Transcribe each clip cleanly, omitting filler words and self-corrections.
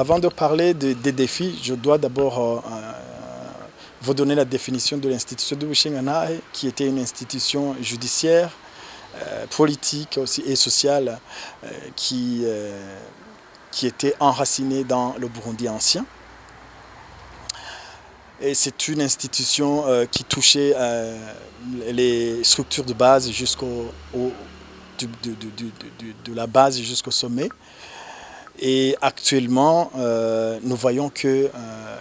avant de parler des défis, je dois d'abord vous donner la définition de l'institution de Bushingantahe, qui était une institution judiciaire, politique aussi et sociale qui était enracinée dans le Burundi ancien. Et c'est une institution qui touchait les structures de base de la base jusqu'au sommet. Et actuellement, nous voyons que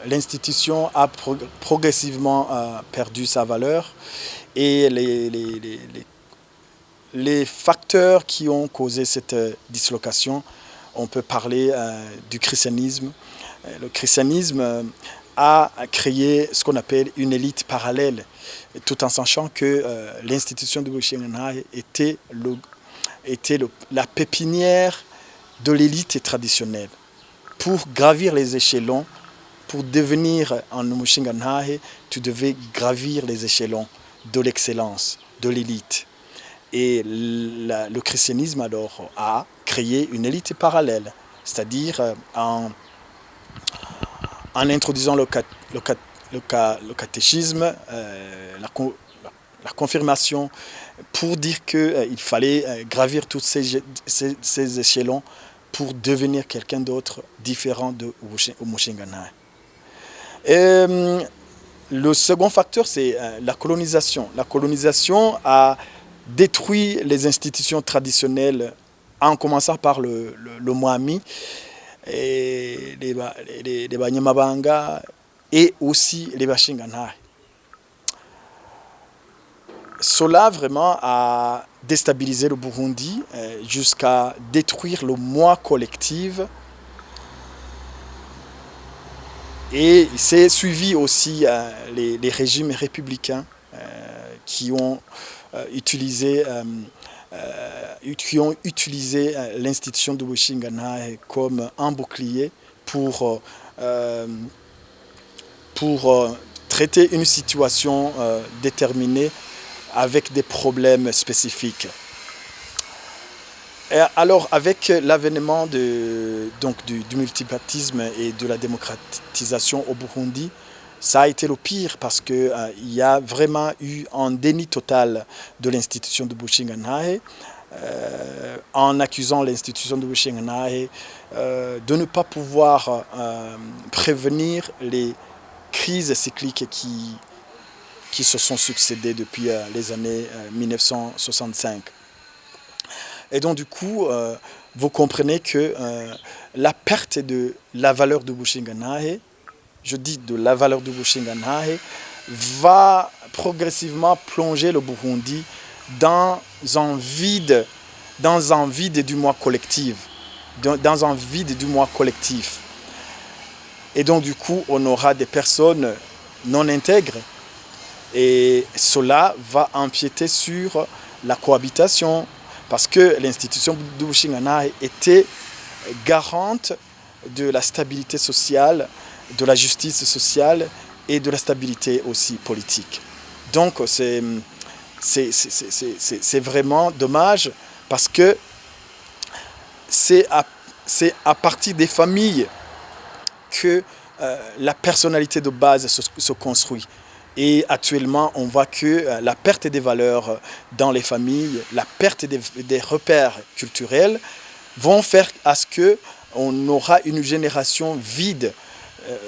l'institution a progressivement perdu sa valeur et les facteurs qui ont causé cette dislocation, on peut parler du christianisme. Le christianisme a créé ce qu'on appelle une élite parallèle, tout en sachant que l'institution de Bushingantahe était la pépinière de l'élite traditionnelle. Pour gravir les échelons, pour devenir un Bushingantahe, tu devais gravir les échelons de l'excellence, de l'élite. Et le christianisme alors a créé une élite parallèle, c'est-à-dire en introduisant le catéchisme, la confirmation, pour dire qu'il fallait gravir tous ces échelons pour devenir quelqu'un d'autre, différent de Bushingantahe. Le second facteur, c'est la colonisation. La colonisation a détruit les institutions traditionnelles, en commençant par le Mwami, et les Banyamabanga et aussi les Bushingantahe. Cela vraiment a déstabilisé le Burundi jusqu'à détruire le moi collectif. Et c'est suivi aussi les régimes républicains qui ont utilisé l'institution de Bushingantahe comme un bouclier pour traiter une situation déterminée avec des problèmes spécifiques. Et alors, avec l'avènement du multipartisme et de la démocratisation au Burundi, ça a été le pire parce qu'il y a vraiment eu un déni total de l'institution de Bushingantahe, en accusant l'institution de Bushingantahe de ne pas pouvoir prévenir les crises cycliques qui se sont succédées depuis les années 1965. Et donc du coup, vous comprenez que la perte de la valeur de Bushingantahe, je dis de la valeur de Bushingantahe, va progressivement plonger le Burundi dans un vide du moi collectif, dans un vide du moi collectif. Et donc du coup, on aura des personnes non intègres et cela va empiéter sur la cohabitation parce que l'institution de Bushingantahe était garante de la stabilité sociale, de la justice sociale et de la stabilité aussi politique. Donc c'est vraiment dommage parce que c'est à partir des familles que la personnalité de base se construit. Et actuellement, on voit que la perte des valeurs dans les familles, la perte des repères culturels vont faire à ce qu'on aura une génération vide,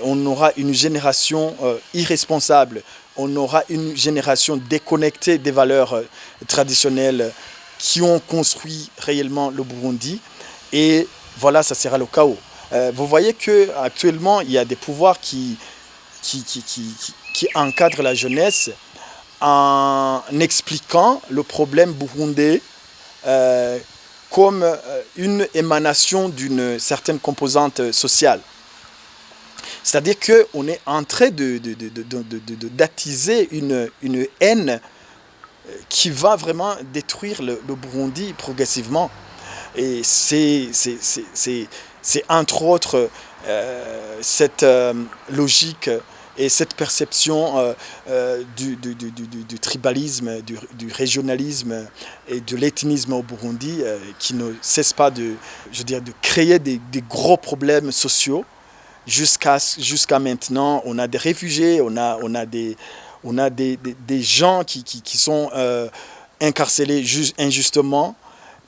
on aura une génération irresponsable, on aura une génération déconnectée des valeurs traditionnelles qui ont construit réellement le Burundi. Et voilà, ça sera le chaos. Vous voyez qu'actuellement, il y a des pouvoirs qui encadrent la jeunesse en expliquant le problème burundais comme une émanation d'une certaine composante sociale. C'est-à-dire qu'on est en train d'attiser une haine qui va vraiment détruire le Burundi progressivement. Et c'est entre autres cette logique et cette perception du tribalisme, du régionalisme et de l'ethnisme au Burundi qui ne cesse pas de créer des gros problèmes sociaux jusqu'à maintenant, on a des réfugiés, on a des gens qui sont incarcérés injustement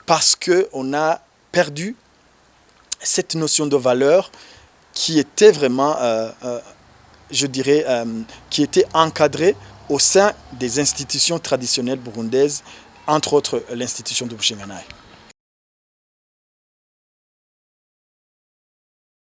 parce qu'on a perdu cette notion de valeur qui était vraiment, je dirais, qui était encadrée au sein des institutions traditionnelles burundaises, entre autres l'institution de Bushinganai.